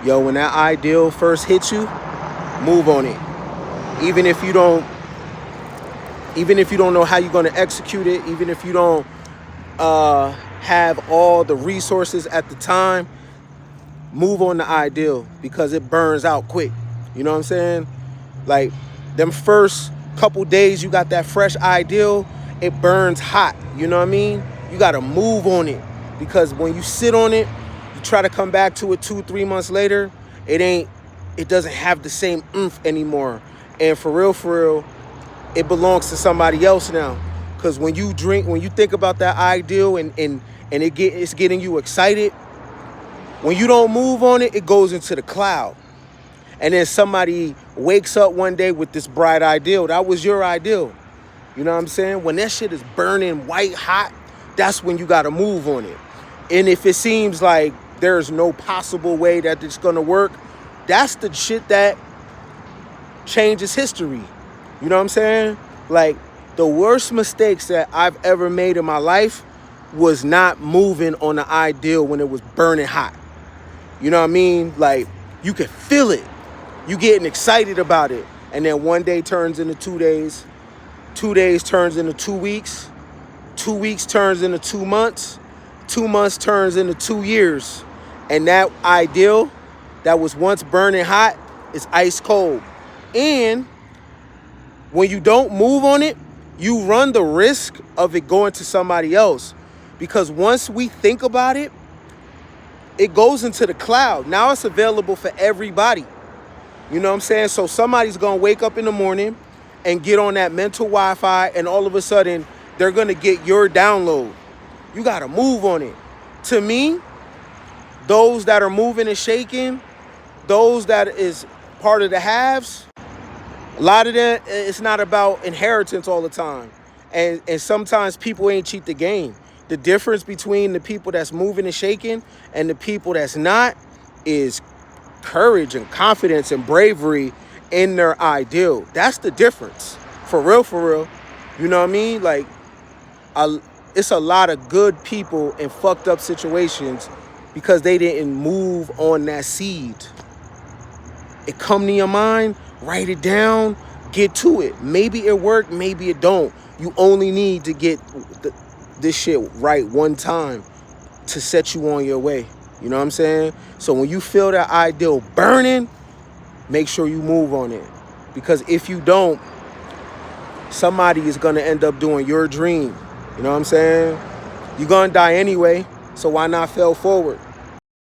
Yo, when that ideal first hits you, move on it. Even if you don't, even if you don't know how you're gonna execute it, even if you don't have all the resources at the time, move on the ideal because it burns out quick. You know what I'm saying? Like them first couple days you got that fresh ideal, it burns hot. You know what I mean? You gotta move on it because when you sit on it, you try to come back to it 2, 3 months later, it doesn't have the same oomph anymore. And for real, it belongs to somebody else now. Cause when you think about that ideal and it's getting you excited, when you don't move on it, it goes into the cloud. And then somebody wakes up one day with this bright ideal. That was your ideal. You know what I'm saying? When that shit is burning white hot, that's when you got to move on it. And if it seems like there's no possible way that it's going to work, that's the shit that changes history. You know what I'm saying? Like, the worst mistakes that I've ever made in my life was not moving on the ideal when it was burning hot. You know what I mean? Like, you can feel it. You getting excited about it. And then one day turns into 2 days. 2 days turns into 2 weeks. 2 weeks turns into 2 months. 2 months turns into 2 years. And that ideal that was once burning hot is ice cold. And when you don't move on it, you run the risk of it going to somebody else. Because once we think about it, it goes into the cloud. Now it's available for everybody. You know what I'm saying? So somebody's going to wake up in the morning and get on that mental Wi-Fi, and all of a sudden they're going to get your download. You got to move on it. To me, those that are moving and shaking, those that is part of the haves, a lot of that, it's not about inheritance all the time. And sometimes people ain't cheat the game. The difference between the people that's moving and shaking and the people that's not is courage and confidence and bravery in their ideal. That's the difference. For real, for real. You know what I mean? Like, it's a lot of good people in fucked up situations because they didn't move on that seed. It come to your mind, write it down, get to it. Maybe it worked, maybe it don't. You only need to get this shit right one time to set you on your way. You know what I'm saying? So when you feel that ideal burning, make sure you move on it. Because if you don't, somebody is going to end up doing your dream. You know what I'm saying? You're going to die anyway, so why not fail forward?